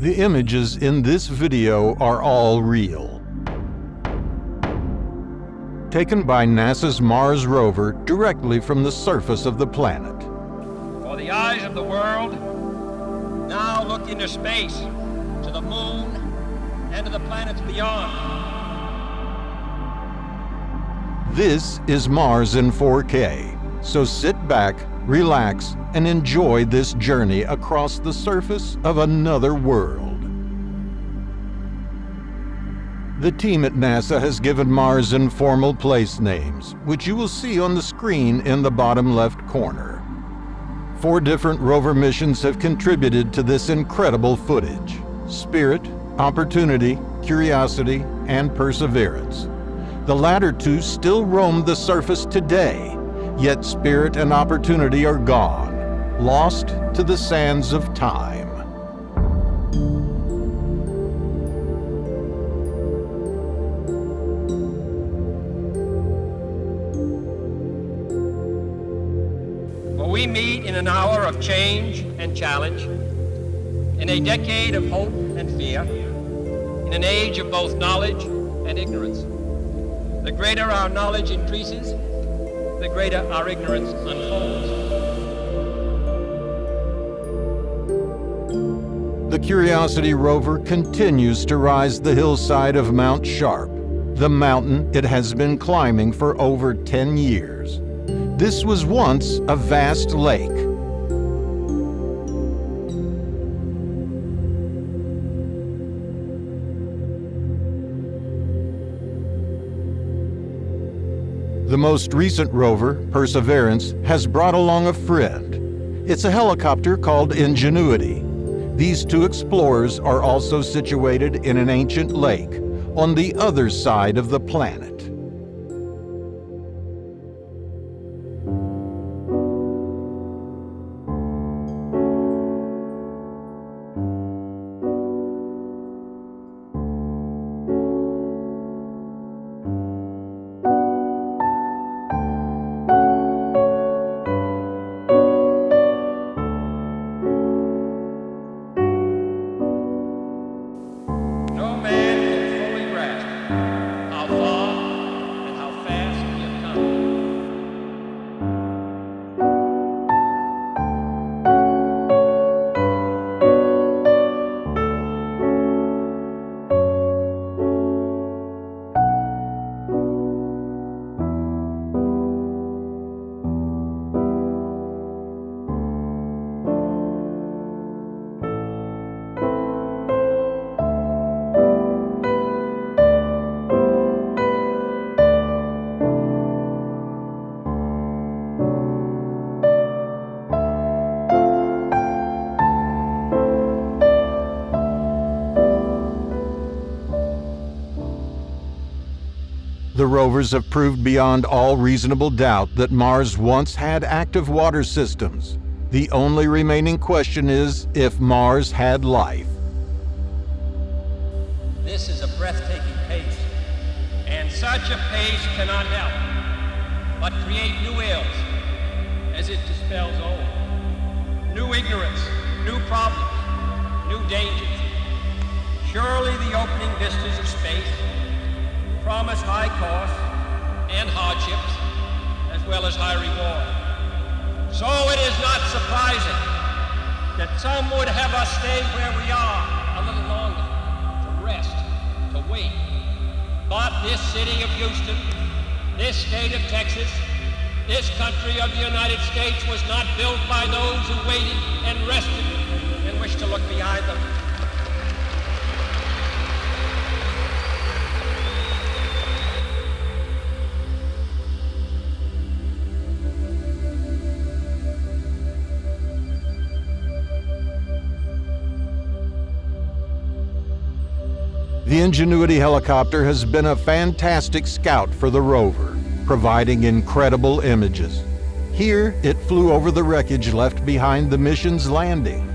The images in this video are all real. Taken by NASA's Mars rover directly from the surface of the planet. For the eyes of the world, now look into space, to the moon, and to the planets beyond. This is Mars in 4K, so sit back, relax, and enjoy this journey across the surface of another world. The team at NASA has given Mars informal place names, which you will see on the screen in the bottom left corner. 4 different rover missions have contributed to this incredible footage: Spirit, Opportunity, Curiosity, and Perseverance. The latter 2 still roam the surface today, yet Spirit and Opportunity are gone, lost to the sands of time. For we meet in an hour of change and challenge, in a decade of hope and fear, in an age of both knowledge and ignorance. The greater our knowledge increases, the greater our ignorance unfolds. The Curiosity rover continues to rise the hillside of Mount Sharp, the mountain it has been climbing for over 10 years. This was once a vast lake. The most recent rover, Perseverance, has brought along a friend. It's a helicopter called Ingenuity. These 2 explorers are also situated in an ancient lake on the other side of the planet. The rovers have proved beyond all reasonable doubt that Mars once had active water systems. The only remaining question is if Mars had life. This is a breathtaking pace, and such a pace cannot help but create new ills as it dispels old. New ignorance, new problems, new dangers. Surely the opening vistas of space promise high costs and hardships, as well as high reward. So it is not surprising that some would have us stay where we are a little longer, to rest, to wait. But this city of Houston, this state of Texas, this country of the United States was not built by those who waited and rested and wished to look behind them. The Ingenuity helicopter has been a fantastic scout for the rover, providing incredible images. Here, it flew over the wreckage left behind the mission's landing.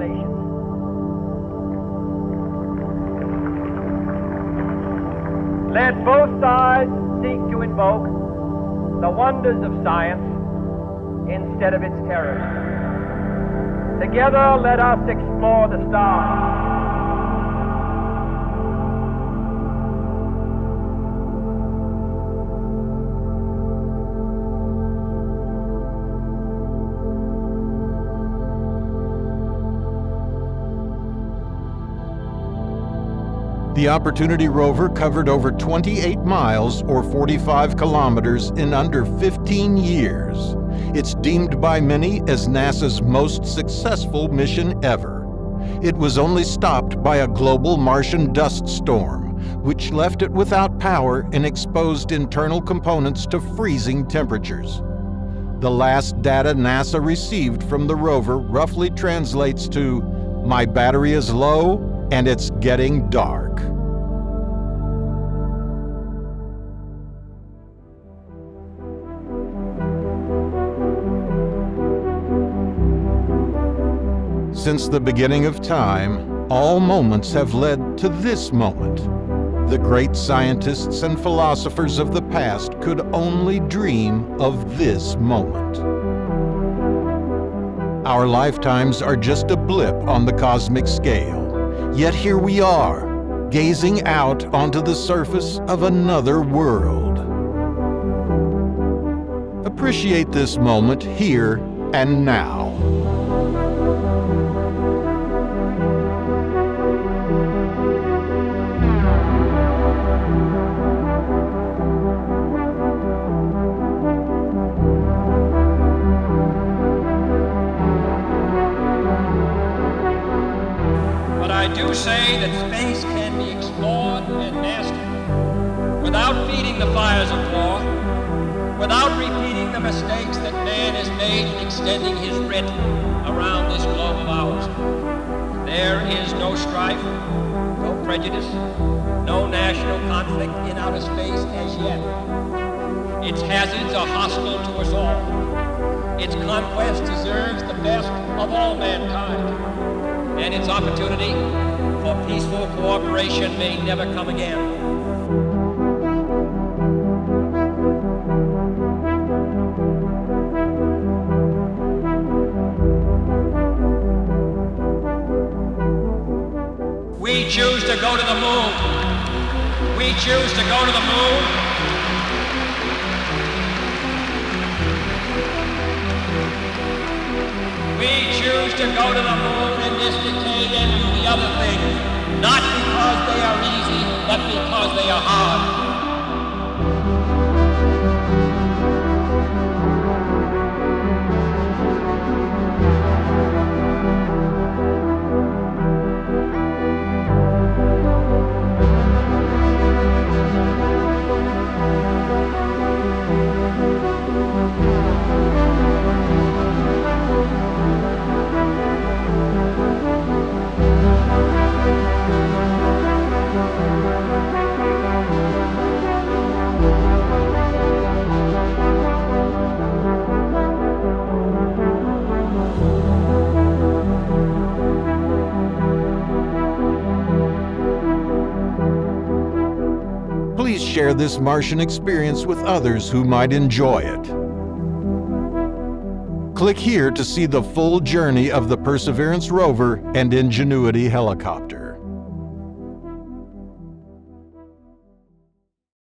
nations. Let both sides seek to invoke the wonders of science instead of its terrors. Together, let us explore the stars. The Opportunity rover covered over 28 miles or 45 kilometers in under 15 years. It's deemed by many as NASA's most successful mission ever. It was only stopped by a global Martian dust storm, which left it without power and exposed internal components to freezing temperatures. The last data NASA received from the rover roughly translates to, "My battery is low and it's getting dark." Since the beginning of time, all moments have led to this moment. The great scientists and philosophers of the past could only dream of this moment. Our lifetimes are just a blip on the cosmic scale, yet here we are, gazing out onto the surface of another world. Appreciate this moment here and now. I do say that space can be explored and mastered without feeding the fires of war, without repeating the mistakes that man has made in extending his writ around this globe of ours. There is no strife, no prejudice, no national conflict in outer space as yet. Its hazards are hostile to us all. Its conquest deserves the best of all mankind, and its opportunity for peaceful cooperation may never come again. We choose to go to the moon. We choose to go to the moon. We choose to go to the moon in this decade and do the other things, not because they are easy, but because they are hard. Please share this Martian experience with others who might enjoy it. Click here to see the full journey of the Perseverance rover and Ingenuity helicopter.